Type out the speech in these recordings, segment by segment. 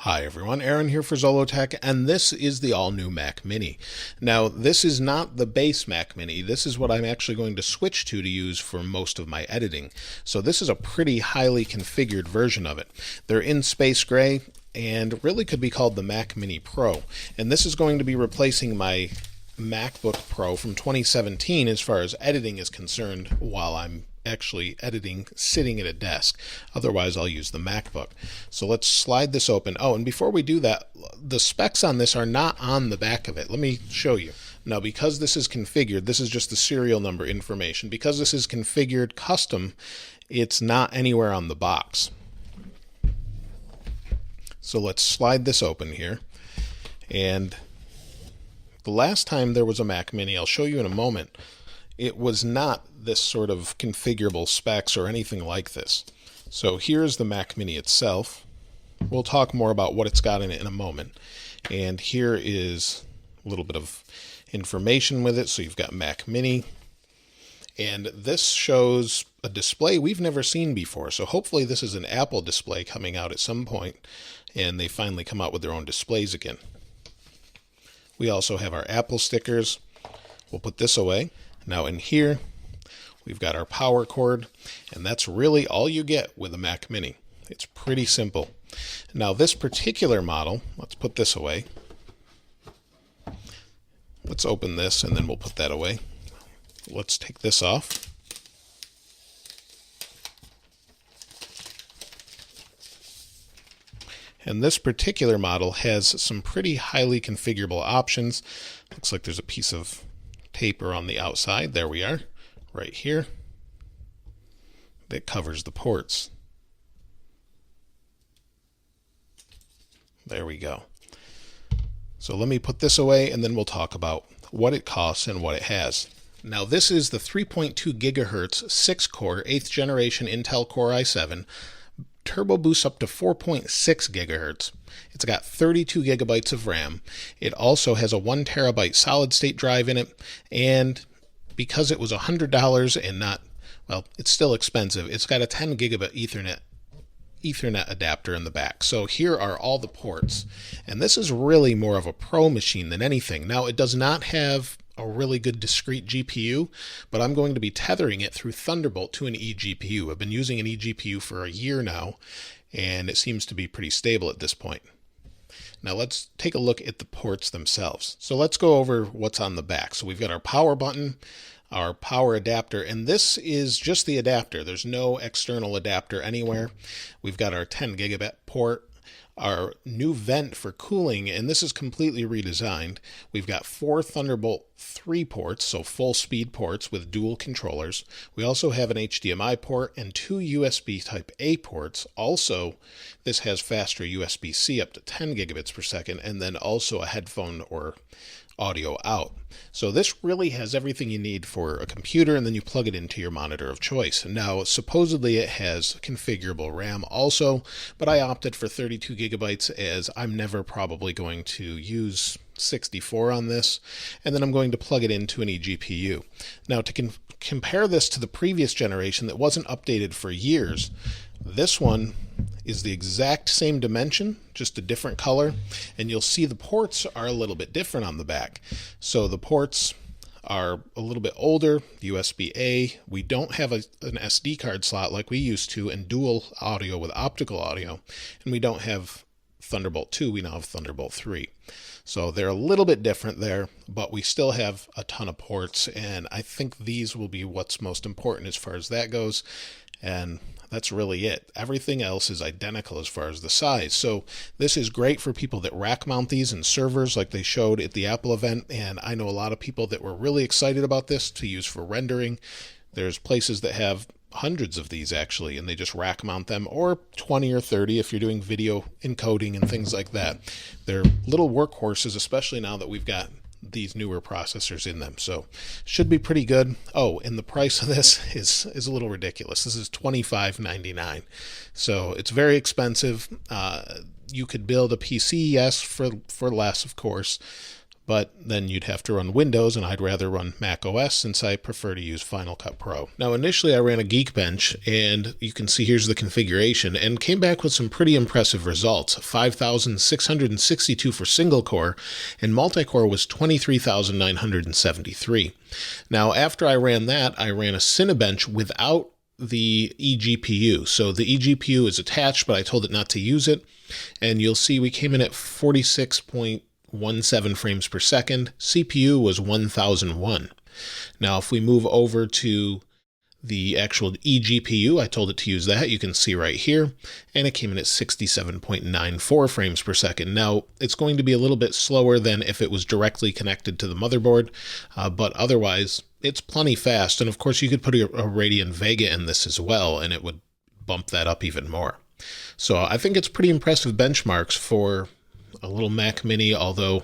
Hi everyone, Aaron here for Zollotech, and this is the all-new Mac Mini. Now, this is not the base Mac Mini. This is what I'm actually going to switch to use for most of my editing. So this is a pretty highly configured version of it. They're in space gray and really could be called the Mac Mini Pro. And this is going to be replacing my MacBook Pro from 2017 as far as editing is concerned while I'm actually editing sitting at a desk. Otherwise I'll use the MacBook. So let's slide this open. Oh, and before we do that, the specs on this are not on the back of it. Let me show you. Now, because this is configured, this is just the serial number information. Because this is configured custom, it's not anywhere on the box. So let's slide this open here. And the last time there was a Mac Mini, I'll show you in a moment, it was not this sort of configurable specs or anything like this. So here's the Mac Mini itself. We'll talk more about what it's got in it in a moment. And here is a little bit of information with it. So you've got Mac Mini. And this shows a display we've never seen before. So hopefully this is an Apple display coming out at some point, and they finally come out with their own displays again. We also have our Apple stickers. We'll put this away. Now in here, we've got our power cord, and that's really all you get with a Mac Mini. It's pretty simple. Now this particular model, let's put this away. Let's open this and then we'll put that away. Let's take this off. And this particular model has some pretty highly configurable options. Looks like there's a piece of paper on the outside. There we are, right here. That covers the ports. There we go. So let me put this away and then we'll talk about what it costs and what it has. Now this is the 3.2 gigahertz 6-core 8th generation Intel Core i7. Turbo boosts up to 4.6 gigahertz. It's got 32 gigabytes of RAM. It also has a 1 terabyte solid state drive in it, and because it was $100 and not, well, it's still expensive, it's got a 10 gigabit Ethernet adapter in the back. So here are all the ports, and this is really more of a pro machine than anything. Now it does not have a really good discrete GPU, but I'm going to be tethering it through Thunderbolt to an eGPU. I've been using an eGPU for a year now, and it seems to be pretty stable at this point. Now let's take a look at the ports themselves. So let's go over what's on the back. So we've got our power button, our power adapter, and this is just the adapter. There's no external adapter anywhere. We've got our 10 gigabit port, our new vent for cooling, and this is completely redesigned. We've got 4 Thunderbolt 3 ports, so full speed ports with dual controllers. We also have an HDMI port and 2 USB type A ports. Also, this has faster USB-C up to 10 gigabits per second, and then also a headphone or audio out. So this really has everything you need for a computer, and then you plug it into your monitor of choice. Now, supposedly it has configurable RAM also, but I opted for 32 gigabytes as I'm never probably going to use 64 on this, and then I'm going to plug it into an eGPU. Now, to compare this to the previous generation that wasn't updated for years, this one is the exact same dimension, just a different color, and you'll see the ports are a little bit different on the back. So the ports are a little bit older, USB-A. We don't have an SD card slot like we used to, and dual audio with optical audio, and we don't have Thunderbolt 2, we now have Thunderbolt 3. So they're a little bit different there, but we still have a ton of ports, and I think these will be what's most important as far as that goes. And that's really it. Everything else is identical as far as the size. So this is great for people that rack mount these in servers like they showed at the Apple event. And I know a lot of people that were really excited about this to use for rendering. There's places that have hundreds of these actually, and they just rack mount them, or 20 or 30 if you're doing video encoding and things like that. They're little workhorses, especially now that we've got these newer processors in them. So should be pretty good. Oh, and the price of this is a little ridiculous. This is $25.99. So it's very expensive. You could build a PC, yes, for less, of course, but then you'd have to run Windows, and I'd rather run Mac OS since I prefer to use Final Cut Pro. Now, initially I ran a Geekbench, and you can see here's the configuration, and came back with some pretty impressive results. 5,662 for single core, and multi-core was 23,973. Now, after I ran that, I ran a Cinebench without the eGPU. So the eGPU is attached, but I told it not to use it. And you'll see we came in at 46.17 frames per second. CPU was 1001. Now, if we move over to the actual eGPU, I told it to use that. You can see right here, and it came in at 67.94 frames per second. Now, it's going to be a little bit slower than if it was directly connected to the motherboard, but otherwise, it's plenty fast. And of course, you could put a Radeon Vega in this as well, and it would bump that up even more. So I think it's pretty impressive benchmarks for a little Mac Mini, although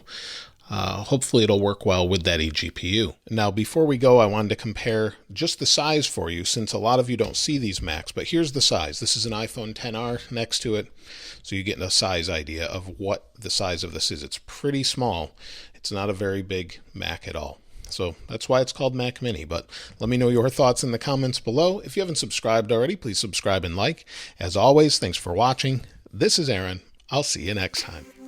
hopefully it'll work well with that eGPU. Now, before we go, I wanted to compare just the size for you, since a lot of you don't see these Macs, but here's the size. This is an iPhone XR next to it, so you get a size idea of what the size of this is. It's pretty small. It's not a very big Mac at all. So that's why it's called Mac Mini. But let me know your thoughts in the comments below. If you haven't subscribed already, please subscribe and like. As always, thanks for watching. This is Aaron. I'll see you next time.